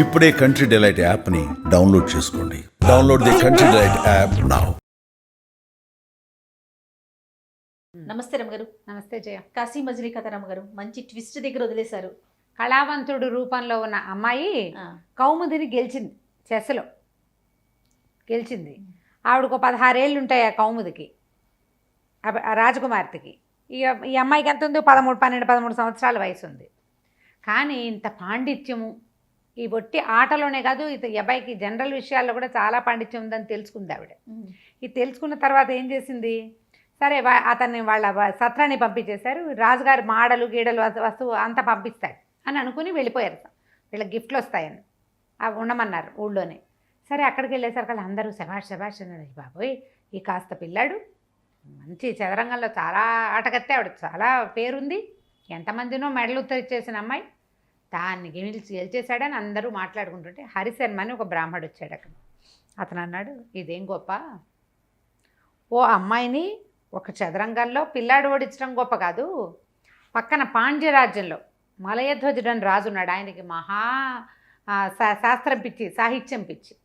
ఇప్పుడే country delight యాప్ని download చేసుకోండి. Download the country delight app now. నమస్తే రమ్మగారు. నమస్తే జయ. కాశీ మజిలీ కథ రమ్మగారు మంచి ట్విస్ట్ దగ్గర వదిలేశారు. కళావంతుడు రూపంలో ఉన్న అమ్మాయి కౌముదిని గెలిచింది, చెస్లో గెలిచింది. ఆవిడకు 16 ఏళ్ళు ఉంటాయి ఆ కౌముదికి, ఆ రాజకుమార్తెకి. ఈ అమ్మాయికి ఎంత ఉంది? 13 సంవత్సరాల వయసు ఉంది. కానీ ఇంత పాండిత్యము ఈ బొట్టి ఆటలోనే కాదు, ఈ అబ్బాయికి జనరల్ విషయాల్లో కూడా చాలా పాండిత్యం ఉందని తెలుసుకుంది ఆవిడ. ఇది తెలుసుకున్న తర్వాత ఏం చేసింది, సరే అతన్ని వాళ్ళ సత్రాన్ని పంపించేశారు. రాజుగారు మాడలు గీడలు వస్తువు అంతా పంపిస్తాడు అని అనుకుని వెళ్ళిపోయారు. వీళ్ళకి గిఫ్ట్లు వస్తాయని అవి ఉండమన్నారు ఊళ్ళోనే. సరే అక్కడికి వెళ్ళేసరికి అందరూ శభాష్ శభాష్ అన్నాడు. బాబోయ్, ఈ కాస్త పిల్లాడు మంచి చదరంగంలో చాలా ఆటగత్తే, ఆవిడ చాలా పేరుంది, ఎంతమందినో మెడలు ఉత్తరిచ్చేసిన అమ్మాయి, దాన్ని గెలిచేశాడని అందరూ మాట్లాడుకుంటుంటే హరిశర్మ అని ఒక బ్రాహ్మడు వచ్చాడు అక్కడ. అతను అన్నాడు, ఇదేం గొప్ప, ఓ అమ్మాయిని ఒక చదరంగంలో పిల్లాడు ఓడించడం గొప్ప కాదు, పక్కన పాండ్యరాజ్యంలో మలయధ్వజుడు అని రాజున్నాడు, ఆయనకి మహా శాస్త్రం పిచ్చి, సాహిత్యం పిచ్చి.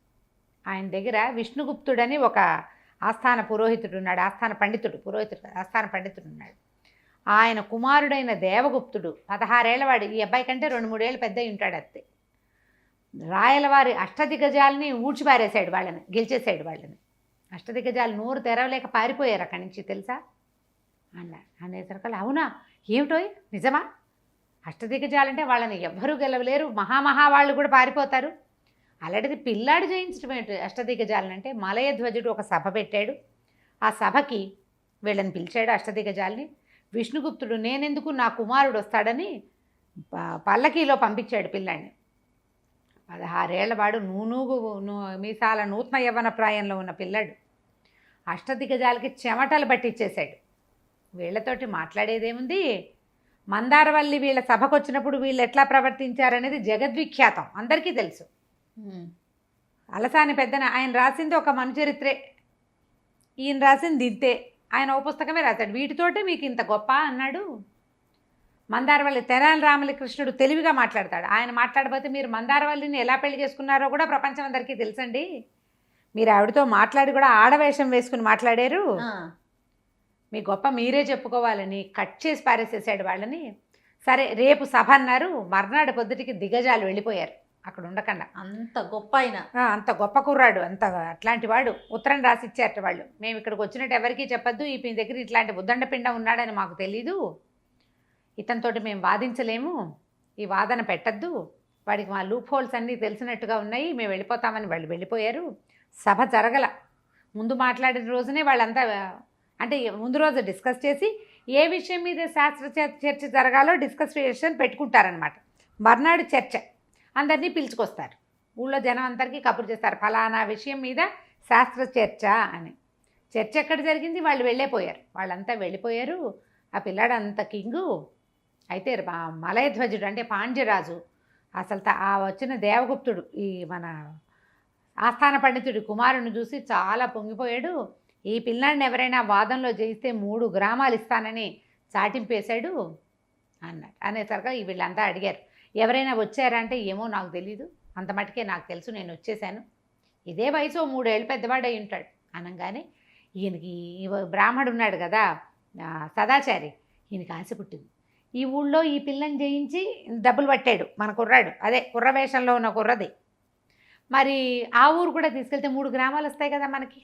ఆయన దగ్గర విష్ణుగుప్తుడని ఒక ఆస్థాన పురోహితుడు ఉన్నాడు, ఆస్థాన పండితుడు, ఆస్థాన పండితుడు ఉన్నాడు. ఆయన కుమారుడైన దేవగుప్తుడు 16 ఏళ్ళవాడు, ఈ అబ్బాయి కంటే 2-3 ఏళ్ళు పెద్ద ఉంటాడు. అంతే. రాయలవారి అష్టదిగ్గజాలని ఊడ్చిపారేశాడు, వాళ్ళని గెలిచేశాడు. వాళ్ళని అష్టదిగ్గజాలు నోరు తెరవలేక పారిపోయారు అక్కడి నుంచి, తెలుసా అన్నాడు. అనేసరికల్ అవునా, ఏమిటో నిజమా? అష్టదిగ్గజాలంటే వాళ్ళని ఎవ్వరూ గెలవలేరు, వాళ్ళు కూడా పారిపోతారు. అలాంటిది పిల్లాడు జయించడం ఏంటి అష్టదిగ్గజాలనంటే? మలయధ్వజుడు ఒక సభ పెట్టాడు, ఆ సభకి వీళ్ళని పిలిచాడు అష్టదిగ్గజాలని. విష్ణుగుప్తుడు నేనెందుకు, నా కుమారుడు వస్తాడని పల్లకీలో పంపించాడు పిల్లాడిని. 16 ఏళ్లవాడు, మీసాల నూతన యవ్వన ప్రాయంలో ఉన్న పిల్లాడు అష్టదిగ్గజాలకి చెమటలు పట్టించేశాడు. వీళ్ళతోటి మాట్లాడేదేముంది, మందారవల్లి వీళ్ళ సభకు వచ్చినప్పుడు వీళ్ళు ఎట్లా ప్రవర్తించారనేది జగద్విఖ్యాతం, అందరికీ తెలుసు. అలసాని పెద్దన ఆయన రాసింది ఒక మనుచరిత్రే, ఈయన రాసింది ఇంతే, ఆయన ఓ పుస్తకమే రాశాడు. వీటితోటే మీకు ఇంత గొప్ప అన్నాడు. మందారవల్లి తెనాలి రామకృష్ణుడు తెలివిగా మాట్లాడతాడు. ఆయన మాట్లాడబోతే మీరు మందారవల్లిని ఎలా పెళ్లి చేసుకున్నారో కూడా ప్రపంచం అందరికీ తెలుసండి. మీరు ఆవిడతో మాట్లాడి కూడా ఆడవేషం వేసుకుని మాట్లాడారు, మీ గొప్ప మీరే చెప్పుకోవాలని కట్ చేసి పారేసేసాడు వాళ్ళని. సరే రేపు సభ అన్నారు, మర్నాడు పొద్దుటికి దిగ్గజాలు వెళ్ళిపోయారు అక్కడ ఉండకుండా. అంత గొప్ప ఆయన, అంత గొప్ప కుర్రాడు, అట్లాంటి వాడు. ఉత్తరం రాసిచ్చారట వాళ్ళు, మేము ఇక్కడికి వచ్చినట్టు ఎవరికీ చెప్పొద్దు, ఈ దగ్గర ఇట్లాంటి ఉద్దండపిండం ఉన్నాడని మాకు తెలీదు, ఇతనితోటి మేము వాదించలేము, ఈ వాదన పెట్టద్దు, వాడికి మా లూప్ హోల్స్ అన్నీ తెలిసినట్టుగా ఉన్నాయి, మేము వెళ్ళిపోతామని వాళ్ళు వెళ్ళిపోయారు. సభ జరగల. ముందు మాట్లాడిన రోజునే వాళ్ళంతా, అంటే ముందు రోజు డిస్కస్ చేసి ఏ విషయం మీద శాస్త్ర చర్చ జరగాలో డిస్కషన్ పెట్టుకుంటారనమాట. మర్నాడు చర్చ, అందరినీ పిలుచుకొస్తారు, ఊళ్ళో జనం అందరికీ కబురు చేస్తారు, ఫలానా విషయం మీద శాస్త్ర చర్చ అని. చర్చ ఎక్కడ జరిగింది, వాళ్ళు వెళ్ళిపోయారు, వాళ్ళంతా వెళ్ళిపోయారు. ఆ పిల్లాడు అంత కింగు. అయితే మలయధ్వజుడు అంటే పాండ్యరాజు, అసలు ఆ వచ్చిన దేవగుప్తుడు ఈ మన ఆస్థాన పండితుడి కుమారుని చూసి చాలా పొంగిపోయాడు. ఈ పిల్లాడిని ఎవరైనా వాదంలో జయిస్తే 3 గ్రామాలు ఇస్తానని చాటింపేశాడు అన్నాడు. అనేసరిగా వీళ్ళంతా అడిగారు, ఎవరైనా వచ్చారంటే ఏమో నాకు తెలీదు, అంత మటుకే నాకు తెలుసు, నేను వచ్చేసాను, ఇదే వయసు 3 ఏళ్ళు పెద్దవాడై ఉంటాడు అనగానే ఈయనకి బ్రాహ్మడు ఉన్నాడు కదా సదాచారి, ఈయనకి ఆశ పుట్టింది. ఈ ఊళ్ళో ఈ పిల్లని జయించి డబ్బులు పట్టాడు మన కుర్రాడు, అదే కుర్రవేషంలో ఉన్న కుర్రది, మరి ఆ ఊరు కూడా తీసుకెళ్తే 3 గ్రామాలు వస్తాయి కదా మనకి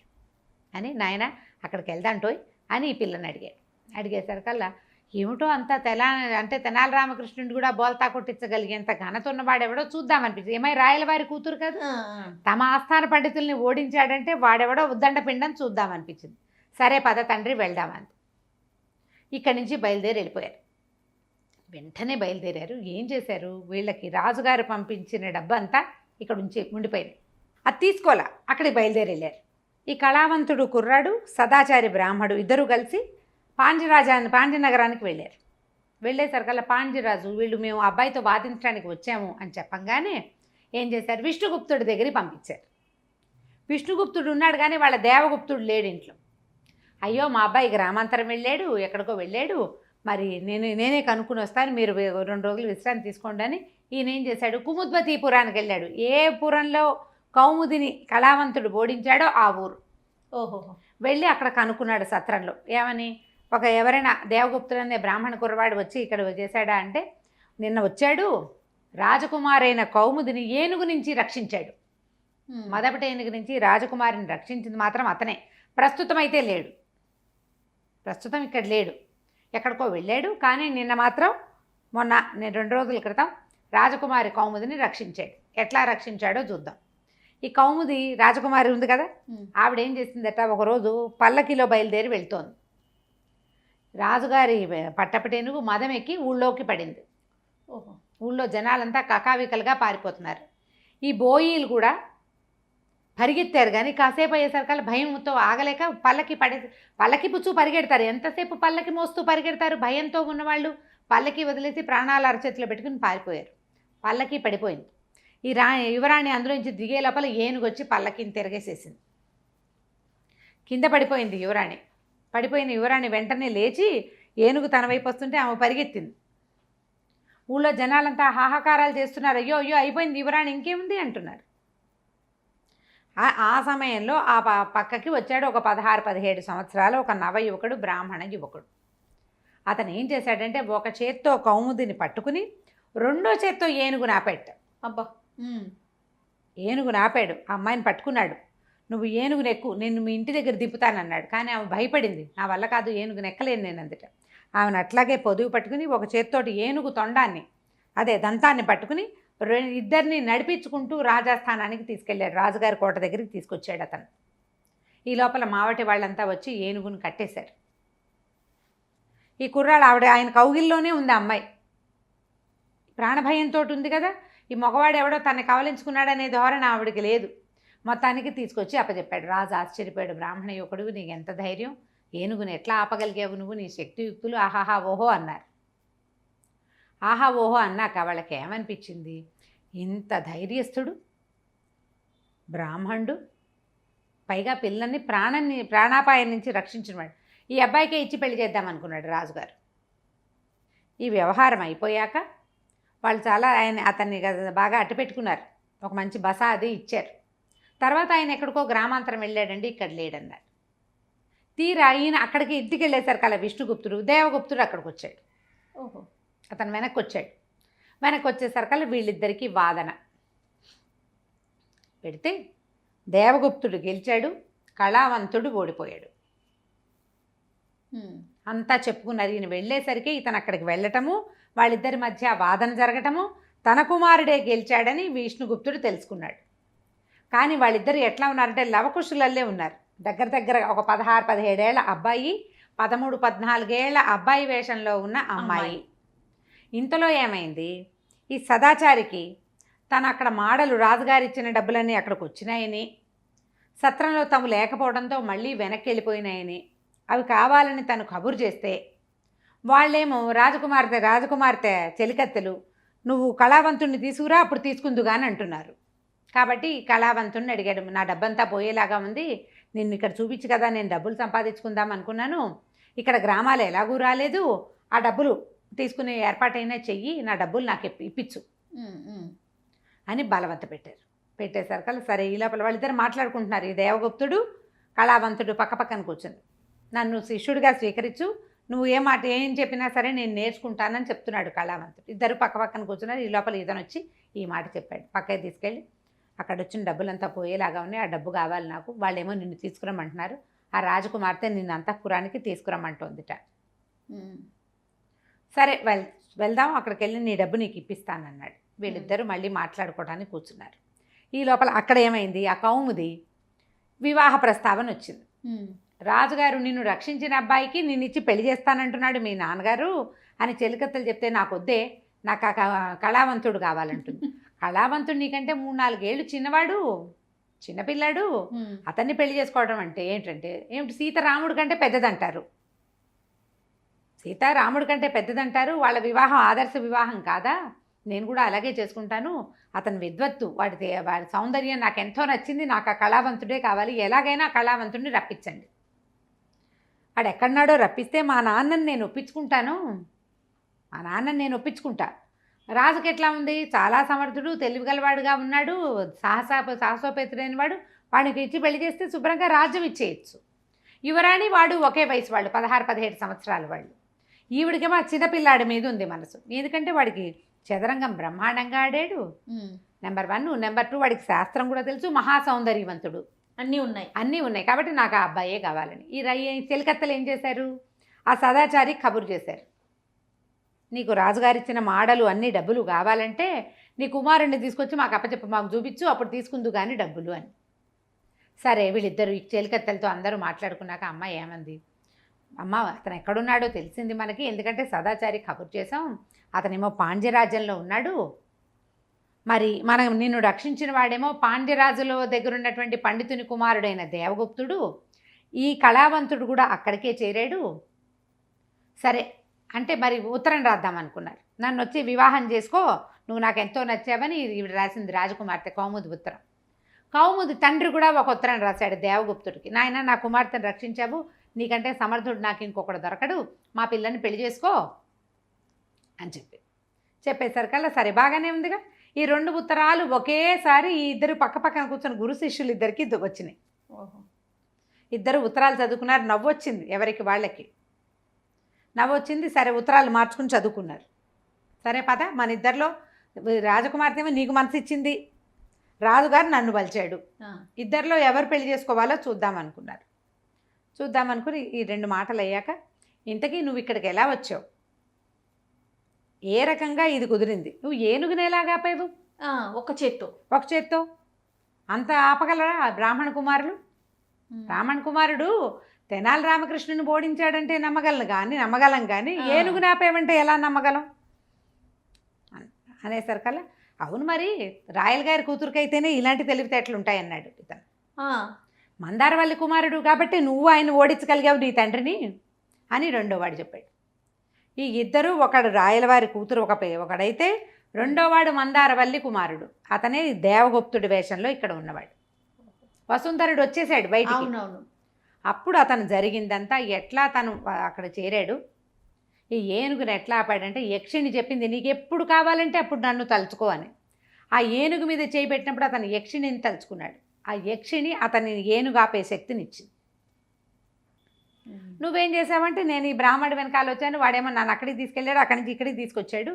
అని, నాయన అక్కడికి వెళ్దాంటోయ్ అని ఈ పిల్లని అడిగేసరికల్లా ఏమిటో అంతా తెనాలి రామకృష్ణుడు కూడా బోల్తా కొట్టించగలిగేంత ఘనత ఉన్నవాడెవడో చూద్దామనిపించింది. ఏమై రాయలవారి కూతురు కదా, తమ ఆస్థాన పండితుల్ని ఓడించాడంటే వాడెవడో ఉద్దండపిండం చూద్దామనిపించింది. సరే పద తండ్రి వెళ్దామంది. ఇక్కడి నుంచి బయలుదేరి వెళ్ళిపోయారు. వెంటనే బయలుదేరారు. ఏం చేశారు, వీళ్ళకి రాజుగారు పంపించిన డబ్బంతా ఇక్కడ ఉండిపోయింది, అది తీసుకోలే, అక్కడికి బయలుదేరి వెళ్ళారు. ఈ కళావంతుడు కుర్రాడు సదాచారి బ్రాహ్మడు ఇద్దరు కలిసి పాండ్యనగరానికి వెళ్ళారు. వెళ్ళేసరికల్లా పాండ్యరాజు, వీళ్ళు మేము అబ్బాయితో వాదించడానికి వచ్చాము అని చెప్పంగానే ఏం చేశారు, విష్ణుగుప్తుడి దగ్గరికి పంపించారు. విష్ణుగుప్తుడు ఉన్నాడు కానీ వాళ్ళ దేవగుప్తుడు లేడు ఇంట్లో. అయ్యో మా అబ్బాయి గ్రామాంతరం వెళ్ళాడు, ఎక్కడికో వెళ్ళాడు, మరి నేనే కనుక్కుని వస్తాను, మీరు 2 రోజులు విశ్రాంతి తీసుకోండి అని ఈయన ఏం చేశాడు, కుముద్వతీపురానికి వెళ్ళాడు. ఏ పురంలో కౌముదిని కళావంతుడు బోధించాడో ఆ ఊరు ఓహో. వెళ్ళి అక్కడ కనుక్కున్నాడు సత్రంలో. ఏమని, ఎవరైనా దేవగుప్తుడు అనే బ్రాహ్మణ కుర్రవాడు వచ్చి ఇక్కడ చేశాడా అంటే, నిన్న వచ్చాడు, రాజకుమారైన కౌముదిని ఏనుగు నుంచి రక్షించాడు. మొదటి ఏనుగు నుంచి రాజకుమారిని రక్షించింది మాత్రం అతనే. ప్రస్తుతం అయితే లేడు, ప్రస్తుతం ఇక్కడ లేడు, ఎక్కడికో వెళ్ళాడు. కానీ నిన్న మాత్రం నేను 2 రోజుల క్రితం రాజకుమారి కౌముదిని రక్షించాడు. ఎట్లా రక్షించాడో చూద్దాం. ఈ కౌముది రాజకుమారి ఉంది కదా, ఆవిడ ఏం చేసిందట, ఒకరోజు పల్లకిలో బయలుదేరి వెళ్తోంది. రాజుగారి పట్టపటేనుగు మదం ఎక్కి ఊళ్ళోకి పడింది. ఓహో. ఊళ్ళో జనాలంతా కకావికలుగా పారిపోతున్నారు. ఈ బోయీలు కూడా పరిగెత్తారు, కానీ కాసేపు అయ్యేసరికల్లా భయంతో ఆగలేక పల్లకి పుచ్చు పరిగెడతారు. ఎంతసేపు పల్లకి మోస్తూ పరిగెడతారు? భయంతో ఉన్నవాళ్ళు పల్లకి వదిలేసి ప్రాణాలు అరచేతిలో పెట్టుకుని పారిపోయారు. పల్లకి పడిపోయింది. ఈ యువరాణి అందులోంచి దిగే లోపల ఏనుగు వచ్చి పల్లకిని తిరగేసేసింది. కింద పడిపోయింది యువరాణి. పడిపోయిన యువరాణి వెంటనే లేచి ఏనుగు తన వైపు వస్తుంటే ఆమె పరిగెత్తింది. ఊళ్ళో జనాలంతా హాహాకారాలు చేస్తున్నారు. అయ్యో అయ్యో అయిపోయింది యువరాణి, ఇంకేముంది అంటున్నారు. ఆ సమయంలో ఆ పక్కకి వచ్చాడు ఒక 16-17 సంవత్సరాల ఒక నవ యువకుడు, బ్రాహ్మణ యువకుడు. అతను ఏం చేశాడంటే, ఒక చేత్తో కౌముదిని పట్టుకుని రెండో చేత్తో ఏనుగు నాపాడు. అబ్బా. ఏనుగు నాపాడు, ఆ అమ్మాయిని పట్టుకున్నాడు. నువ్వు ఏనుగును ఎక్కు, నేను మీ ఇంటి దగ్గర దింపుతానన్నాడు. కానీ ఆమె భయపడింది, నా వల్ల కాదు, ఏనుగు నెక్కలేను నేను అందుట. ఆమెను అట్లాగే పొదుగు పట్టుకుని ఒక చేత్తోటి ఏనుగు తొండాన్ని, అదే దంతాన్ని పట్టుకుని ఇద్దరిని నడిపించుకుంటూ రాజాస్థానానికి తీసుకెళ్ళాడు. రాజుగారి కోట దగ్గరికి తీసుకొచ్చాడు అతను. ఈ లోపల మావటి వాళ్ళంతా వచ్చి ఏనుగును కట్టేశారు. ఈ కుర్రాడు ఆయన కౌగిల్లోనే ఉంది అమ్మాయి. ప్రాణభయంతో ఉంది కదా, ఈ మగవాడు ఎవడో తనని కవలించుకున్నాడనే ధోరణి ఆవిడికి లేదు. మొత్తానికి తీసుకొచ్చి అప్పచెప్పాడు. రాజు ఆశ్చర్యపోయాడు. బ్రాహ్మణ యువకుడు, నీకు ఎంత ధైర్యం, ఏనుగుని ఎట్లా ఆపగలిగావు నువ్వు, నీ శక్తియుక్తులు, ఆహాహా ఓహో అన్నారు. ఆహా ఓహో అన్నాక వాళ్ళకి ఏమనిపించింది, ఇంత ధైర్యస్తుడు బ్రాహ్మణుడు, పైగా పిల్లల్ని ప్రాణాపాయం నుంచి రక్షించినవాడు, ఈ అబ్బాయికే ఇచ్చి పెళ్లి చేద్దామనుకున్నాడు రాజుగారు. ఈ వ్యవహారం అయిపోయాక వాళ్ళు చాలా అతన్ని బాగా అట్టుపెట్టుకున్నారు. ఒక మంచి బస అది ఇచ్చారు. తర్వాత ఆయన ఎక్కడికో గ్రామాంతరం వెళ్ళాడండి, ఇక్కడ లేడన్నారు. తీరా ఈయన అక్కడికి ఇంటికి వెళ్ళేసరికి అలా విష్ణుగుప్తుడు, దేవగుప్తుడు అక్కడికి వచ్చాడు. ఓహో. అతను వెనక్కి వచ్చాడు. వెనక్కి వచ్చేసరికల్లా వీళ్ళిద్దరికీ వాదన పెడితే దేవగుప్తుడు గెలిచాడు, కళావంతుడు ఓడిపోయాడు. అంతా చెప్పుకున్నారు. ఈయన వెళ్ళేసరికి ఇతను అక్కడికి వెళ్ళటము, వాళ్ళిద్దరి మధ్య వాదన జరగటము, తన కుమారుడే గెలిచాడని విష్ణుగుప్తుడు తెలుసుకున్నాడు. కానీ వాళ్ళిద్దరు ఎట్లా ఉన్నారంటే లవకుశులల్లే ఉన్నారు. దగ్గర ఒక 16-17 ఏళ్ల అబ్బాయి, 13-14 ఏళ్ల అబ్బాయి వేషంలో ఉన్న అమ్మాయి. ఇంతలో ఏమైంది, ఈ సదాచారికి తను అక్కడ మాడలు రాజుగారు ఇచ్చిన డబ్బులన్నీ అక్కడికి వచ్చినాయని, సత్రంలో తాము లేకపోవడంతో మళ్ళీ వెనక్కి వెళ్ళిపోయినాయని, అవి కావాలని తను కబురు చేస్తే వాళ్ళేమో రాజకుమార్తె చెలికత్తెలు, నువ్వు కళావంతుణ్ణి తీసుకురా అప్పుడు తీసుకుందుగాని అంటున్నారు. కాబట్టి కళావంతుణ్ణి అడిగాడు, నా డబ్బంతా పోయేలాగా ఉంది, నిన్ను ఇక్కడ చూపించి కదా నేను డబ్బులు సంపాదించుకుందాం అనుకున్నాను, ఇక్కడ గ్రామాలు ఎలాగూ రాలేదు, ఆ డబ్బులు తీసుకునే ఏర్పాటైనా చెయ్యి, నా డబ్బులు నాకు ఇప్పించు అని బలవంత పెట్టారు. పెట్టేసరికల్లా సరే, ఈ లోపల వాళ్ళిద్దరు మాట్లాడుకుంటున్నారు. ఈ దేవగుప్తుడు కళావంతుడు పక్కపక్కన కూర్చుని, నన్ను శిష్యుడిగా స్వీకరించు, నువ్వు ఏం చెప్పినా సరే నేను నేర్చుకుంటానని చెప్తున్నాడు కళావంతుడు. ఇద్దరు పక్కపక్కన కూర్చున్నారు. ఈ లోపల ఇతను వచ్చి ఈ మాట చెప్పాడు. పక్కకి తీసుకెళ్ళి, అక్కడ వచ్చిన డబ్బులంతా పోయేలాగా ఉన్నాయి, ఆ డబ్బు కావాలి నాకు, వాళ్ళేమో నిన్ను తీసుకురమ్మంటున్నారు, ఆ రాజకుమార్తె నిన్ను అంతఃపురానికి తీసుకురమ్మంటుందిట. సరే వెళ్దాం, అక్కడికి వెళ్ళి నీ డబ్బు నీకు ఇప్పిస్తానన్నాడు. వీళ్ళిద్దరూ మళ్ళీ మాట్లాడుకోవడానికి కూర్చున్నారు. ఈ లోపల అక్కడ ఏమైంది, ఆ కౌముది వివాహ ప్రస్తావన వచ్చింది. రాజుగారు నిన్ను రక్షించిన అబ్బాయికి నిన్ను ఇచ్చి పెళ్లి చేస్తానంటున్నాడు మీ నాన్నగారు అని చెలికత్తలు చెప్తే, నాకు వద్దే, నాకు కళావంతుడు కావాలంటుంది. కళావంతుడు నీకంటే 3-4 ఏళ్ళు చిన్నవాడు, చిన్నపిల్లాడు, అతన్ని పెళ్లి చేసుకోవడం అంటే ఏమిటి, సీత రాముడి కంటే పెద్దదంటారు, సీత రాముడి కంటే పెద్దదంటారు, వాళ్ళ వివాహం ఆదర్శ వివాహం కాదా, నేను కూడా అలాగే చేసుకుంటాను, అతని విద్వత్తు, వాడి సౌందర్యం నాకు ఎంతో నచ్చింది, నాకు ఆ కళావంతుడే కావాలి, ఎలాగైనా కళావంతుడిని రప్పించండి. ఆడు ఎక్కడున్నాడో రప్పిస్తే మా నాన్నని నేను ఒప్పించుకుంటా. రాజుకి ఎట్లా ఉంది, చాలా సమర్థుడు, తెలివిగలవాడుగా ఉన్నాడు, సాహసోపేతుడైన వాడు. వాడికి ఇచ్చి పెళ్లి చేస్తే శుభ్రంగా రాజ్యం ఇచ్చేయచ్చు. యువరాణి వాడు ఒకే వయసు వాళ్ళు, 16-17 సంవత్సరాలు వాళ్ళు. ఈవిడికేమో చిన్నపిల్లాడి మీద ఉంది మనసు. ఎందుకంటే వాడికి చదరంగం బ్రహ్మాండంగా ఆడాడు, నెంబర్ 1. నెంబర్ 2 వాడికి శాస్త్రం కూడా తెలుసు, మహాసౌందర్యవంతుడు, అన్నీ ఉన్నాయి. కాబట్టి నాకు ఆ అబ్బాయే కావాలని ఈ చెలికత్తలు ఏం చేశారు, ఆ సదాచారి కబురు చేశారు. నీకు రాజుగారు ఇచ్చిన మాడలు అన్ని డబ్బులు కావాలంటే నీ కుమారుణ్ణి తీసుకొచ్చి మాకు అప్పచెప్ప, మాకు చూపించు, అప్పుడు తీసుకుందు కానీ డబ్బులు అని. సరే వీళ్ళిద్దరు ఈ చెలికత్తెలతో అందరూ మాట్లాడుకున్నాక అమ్మాయి ఏమంది, అమ్మ అతను ఎక్కడున్నాడో తెలిసింది మనకి, ఎందుకంటే సదాచారి కబురు చేసాం, అతనేమో పాండ్యరాజ్యంలో ఉన్నాడు. మరి మనం నిన్ను రక్షించిన వాడేమో పాండ్యరాజులో దగ్గర ఉన్నటువంటి పండితుని కుమారుడైన దేవగుప్తుడు, ఈ కళావంతుడు కూడా అక్కడికే చేరాడు. సరే అంటే మరి ఉత్తరం రాద్దాం అనుకున్నారు. నన్ను వచ్చి వివాహం చేసుకో, నువ్వు నాకు ఎంతో నచ్చావని ఈవిడ రాసింది రాజకుమార్తె కౌముది ఉత్తరం. కౌముది తండ్రి కూడా ఒక ఉత్తరం రాశాడు దేవగుప్తుడికి, నాయన నా కుమార్తెను రక్షించావు, నీకంటే సమర్థుడు నాకు ఇంకొకడు దొరకడు, మా పిల్లని పెళ్లి చేసుకో అని చెప్పేసరికల్లా సరే బాగానే ఉందిగా. ఈ 2 ఉత్తరాలు ఒకేసారి ఈ ఇద్దరు పక్క పక్కన కూర్చొని గురు శిష్యులు ఇద్దరికి వచ్చినాయి. ఇద్దరు ఉత్తరాలు చదువుకున్నారు, నవ్వొచ్చింది ఎవరికి వాళ్ళకి, నవ్వొచ్చింది. సరే ఉత్తరాలు మార్చుకుని చదువుకున్నారు. సరే పద మన ఇద్దరిలో రాజకుమార్తె ఏమో నీకు మనసు ఇచ్చింది, రాజుగారు నన్ను బలిచాడు, ఇద్దరిలో ఎవరు పెళ్లి చేసుకోవాలో చూద్దామనుకుని ఈ 2 మాటలు అయ్యాక, ఇంతకీ నువ్వు ఇక్కడికి ఎలా వచ్చావు, ఏ రకంగా ఇది కుదిరింది, నువ్వు ఏనుగుని ఎలాగా ఆపావు, ఒక చేత్తో అంత ఆపగలరా బ్రాహ్మణ కుమారులు? బ్రాహ్మణ కుమారుడు తెనాలి రామకృష్ణుని ఓడించాడంటే నమ్మగలం కానీ ఏనుగుని ఆపేవంటే ఎలా నమ్మగలం అనేసరికల్లా, అవును మరి రాయల్ గారి కూతురికైతేనే ఇలాంటి తెలివితేటలు ఉంటాయన్నాడు ఇతను. మందారవల్లి కుమారుడు కాబట్టి నువ్వు ఆయన ఓడించగలిగావు నీ తండ్రిని అని రెండో వాడు చెప్పాడు. ఈ ఇద్దరు, ఒకడు రాయలవారి కూతురు ఒకడైతే రెండోవాడు మందారవల్లి కుమారుడు, అతనే దేవగుప్తుడి వేషంలో ఇక్కడ ఉన్నవాడు. వసుంధరుడు వచ్చేసాడు బయటికి. అప్పుడు అతను జరిగిందంతా, ఎట్లా తను అక్కడ చేరాడు, ఈ ఏనుగుని ఎట్లా ఆపాడంటే, యక్షిణి చెప్పింది నీకు ఎప్పుడు కావాలంటే అప్పుడు నన్ను తలుచుకో అని. ఆ ఏనుగు మీద చేయి పెట్టినప్పుడు అతను యక్షిణిని తలుచుకున్నాడు. ఆ యక్షిణి అతని ఏనుగు ఆపే శక్తినిచ్చింది. నువ్వేం చేసావంటే, నేను ఈ బ్రాహ్మణుడి వెనకాల వచ్చాను, వాడేమో నన్ను అక్కడికి తీసుకెళ్ళాడు, అక్కడి నుంచి ఇక్కడికి తీసుకొచ్చాడు.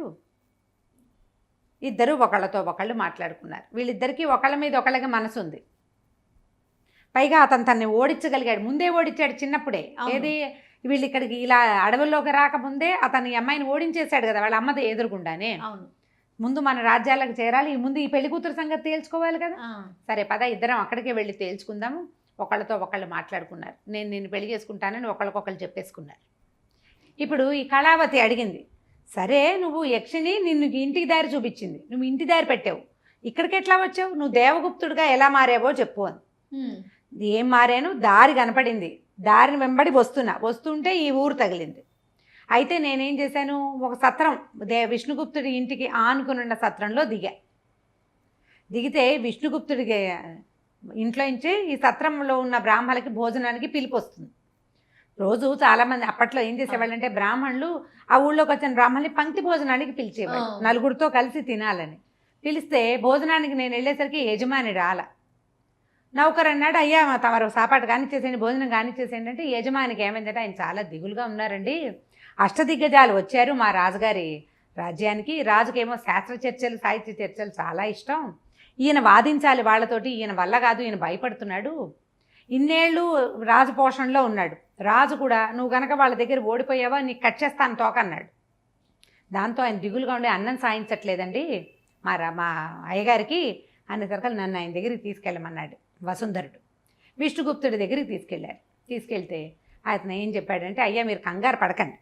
ఇద్దరు ఒకళ్ళతో ఒకళ్ళు మాట్లాడుకున్నారు. వీళ్ళిద్దరికీ ఒకళ్ళ మీద ఒకళ్ళకి మనసు ఉంది. పైగా అతను తన్ని ఓడించగలిగాడు, ముందే ఓడించాడు చిన్నప్పుడే. ఏది వీళ్ళు ఇక్కడికి ఇలా అడవుల్లోకి రాకముందే అతని అమ్మాయిని ఓడించేశాడు కదా వాళ్ళ అమ్మది ఎదురుగుండానే. ముందు మన రాజ్యాలకు చేరాలి, ముందు ఈ పెళ్లి కూతురు సంగతి తేల్చుకోవాలి కదా. సరే పద ఇద్దరం అక్కడికే వెళ్ళి తేల్చుకుందాము. ఒకళ్ళతో ఒకళ్ళు మాట్లాడుకున్నారు, నేను నిన్ను పెళ్లి చేసుకుంటానని ఒకళ్ళకొకళ్ళు చెప్పేసుకున్నారు. ఇప్పుడు ఈ కళావతి అడిగింది, సరే నువ్వు యక్షిని నిన్ను ఇంటికి దారి చూపించింది, నువ్వు ఇంటి దారి పెట్టావు, ఇక్కడికి ఎట్లా వచ్చావు, నువ్వు దేవగుప్తుడిగా ఎలా మారావో చెప్పు అని. ఏం మారాను, దారి కనపడింది, దారిని వెంబడి వస్తుంటే ఈ ఊరు తగిలింది. అయితే నేనేం చేశాను, ఒక సత్రం విష్ణుగుప్తుడి ఇంటికి ఆనుకునున్న సత్రంలో దిగితే విష్ణుగుప్తుడికి ఇంట్లో నుంచి ఈ సత్రంలో ఉన్న బ్రాహ్మణులకి భోజనానికి పిలుపు వస్తుంది. రోజు చాలామంది అప్పట్లో ఏం చేసేవాళ్ళంటే, బ్రాహ్మణులు ఆ ఊళ్ళోకి వచ్చిన బ్రాహ్మణుల్ని పంక్తి భోజనానికి పిలిచేవాళ్ళు, నలుగురితో కలిసి తినాలని. పిలిస్తే భోజనానికి నేను వెళ్ళేసరికి యజమాని రాల. నౌకరు అన్నాడు, అయ్యా తమరు సాపాటు కానిచ్చేసేయండి, భోజనం కానిచ్చేసేయండి అంటే, యజమానికి ఏమైందంటే, ఆయన చాలా దిగులుగా ఉన్నారండి, అష్టదిగ్గజాలు వచ్చారు మా రాజుగారి రాజ్యానికి, రాజుకేమో శాస్త్ర చర్చలు సాహిత్య చర్చలు చాలా ఇష్టం, ఈయన వాదించాలి వాళ్ళతోటి, ఈయన వల్ల కాదు, ఈయన భయపడుతున్నాడు, ఇన్నేళ్ళు రాజపోషణలో ఉన్నాడు, రాజు కూడా నువ్వు గనక వాళ్ళ దగ్గర ఓడిపోయావా నీకు కట్ చేస్తాను తోకన్నాడు. దాంతో ఆయన దిగులుగా ఉండి, అన్నం సాయించట్లేదండి మా అయ్యగారికి అనేసరికి నన్ను ఆయన దగ్గరికి తీసుకెళ్ళమన్నాడు వసుంధరుడు. విష్ణుగుప్తుడి దగ్గరికి తీసుకెళ్తే అతను ఏం చెప్పాడంటే, అయ్యా మీరు కంగారు పడకండి,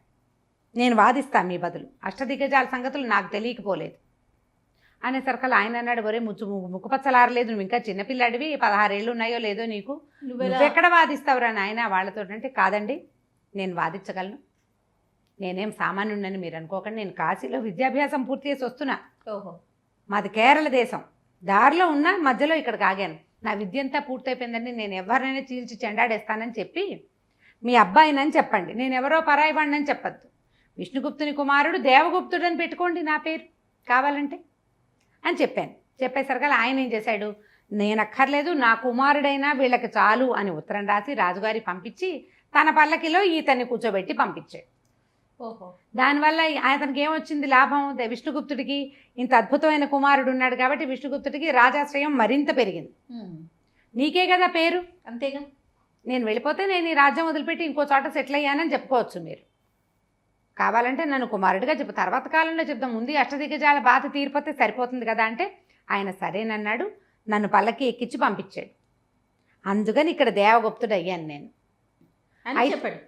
నేను వాదిస్తాను మీ బదులు, అష్టదిగ్గజాల సంగతులు నాకు తెలియకపోలేదు అనేసరికల్ ఆయన అన్నాడు, ఒరే ముక్కుపచ్చలారలేదు, నువ్వు ఇంకా చిన్నపిల్లాడివి, 16 ఏళ్ళు ఉన్నాయో లేదో నీకు, నువ్వెక్కడ వాదిస్తావురా నాయన వాళ్ళతో అంటే, కాదండి నేను వాదించగలను, నేనేం సామాన్యుడని మీరు అనుకోకండి, నేను కాశీలో విద్యాభ్యాసం పూర్తి చేసి వస్తున్నా, మాది కేరళ దేశం, దారిలో ఉన్నా మధ్యలో ఇక్కడికి ఆగాను, నా విద్య అంతా పూర్తయిపోయిందండి, నేను ఎవరినైనా చీల్చి చెండాడేస్తానని చెప్పి మీ అబ్బాయినని చెప్పండి, నేను ఎవరో పరాయి వాడినని చెప్పద్దు. విష్ణుగుప్తుని కుమారుడు దేవగుప్తుడు అని పెట్టుకోండి నా పేరు కావాలంటే అని చెప్పాను. చెప్పేసరికి ఆయన ఏం చేశాడు, నేను అక్కర్లేదు, నా కుమారుడైనా వీళ్ళకి చాలు అని ఉత్తరం రాసి రాజుగారి పంపించి తన పల్లకిలో ఈతన్ని కూర్చోబెట్టి పంపించాడు. ఓహో. దానివల్ల అతనికి ఏమొచ్చింది లాభం, విష్ణుగుప్తుడికి ఇంత అద్భుతమైన కుమారుడు ఉన్నాడు కాబట్టి విష్ణుగుప్తుడికి రాజాశ్రయం మరింత పెరిగింది. నీకే కదా పేరు, అంతేగా. నేను వెళ్ళిపోతే నేను ఈ రాజ్యం వదిలిపెట్టి ఇంకో చోట సెటిల్ అయ్యానని చెప్పుకోవచ్చు మీరు. కావాలంటే నన్ను కుమారుడిగా చెప్పు, తర్వాత కాలంలో చెప్దాం, ముందు ఈ అష్టదిగ్గజాల బాధ తీరిపోతే సరిపోతుంది కదా అంటే ఆయన సరేనన్నాడు. నన్ను పల్లకి ఎక్కించి పంపించాడు. అందుకని ఇక్కడ దేవగుప్తుడు అయ్యాను నేను అని చెప్పాడు.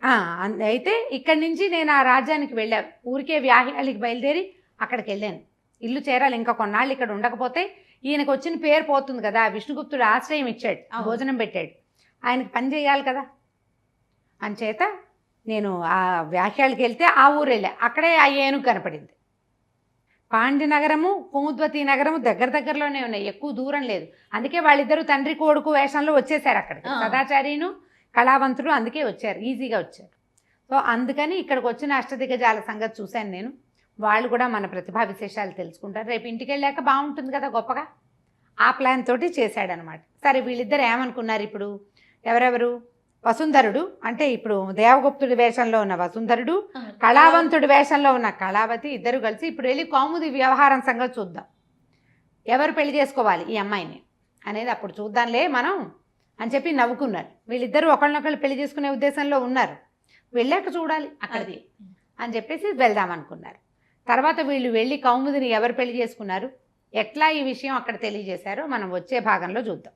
అయితే ఇక్కడి నుంచి నేను ఆ రాజ్యానికి వెళ్ళా, ఊరికే వ్యాహ్యాలకి బయలుదేరి అక్కడికి వెళ్ళాను. ఇల్లు చేరాలి, ఇంకా కొన్నాళ్ళు ఇక్కడ ఉండకపోతే ఈయనకు వచ్చిన పేరు పోతుంది కదా. విష్ణుగుప్తుడు ఆశ్రయం ఇచ్చాడు, భోజనం పెట్టాడు, ఆయనకు పని చేయాలి కదా. అంచేత నేను ఆ వ్యాఖ్యాలకి వెళ్తే ఆ ఊరు వెళ్ళా, అక్కడే ఆ ఏనుగు కనపడింది. పాండ్య నగరము కుముద్వతి నగరము దగ్గరలోనే ఉన్నాయి, ఎక్కువ దూరం లేదు. అందుకే వాళ్ళిద్దరూ తండ్రి కొడుకు వేషంలో వచ్చేసారు అక్కడికి. సదాచార్యును కళావంతుడు అందుకే వచ్చారు, ఈజీగా వచ్చారు. సో అందుకని ఇక్కడికి వచ్చిన అష్టదిగ్గజాల సంగతి చూశాను నేను. వాళ్ళు కూడా మన ప్రతిభా విశేషాలు తెలుసుకుంటారు, రేపు ఇంటికి వెళ్ళాక బాగుంటుంది కదా గొప్పగా. ఆ ప్లాన్ తోటి చేశాడనమాట. సరే వీళ్ళిద్దరు ఏమనుకున్నారు ఇప్పుడు, ఎవరెవరు, వసుంధరుడు అంటే ఇప్పుడు దేవగుప్తుడి వేషంలో ఉన్న వసుంధరుడు, కళావంతుడి వేషంలో ఉన్న కళావతి, ఇద్దరు కలిసి ఇప్పుడు వెళ్ళి కౌముది వ్యవహారం సంగతి చూద్దాం, ఎవరు పెళ్లి చేసుకోవాలి ఈ అమ్మాయిని అనేది అప్పుడు చూద్దాంలే మనం అని చెప్పి నవ్వుకున్నారు. వీళ్ళిద్దరూ ఒకళ్ళనొకళ్ళు పెళ్లి చేసుకునే ఉద్దేశంలో ఉన్నారు, వెళ్ళాక చూడాలి అక్కడిది అని చెప్పేసి వెళ్దామనుకున్నారు. తర్వాత వీళ్ళు వెళ్ళి కౌముదిని ఎవరు పెళ్లి చేసుకున్నారు, ఎట్లా ఈ విషయం అక్కడ తెలియజేశారో మనం వచ్చే భాగంలో చూద్దాం.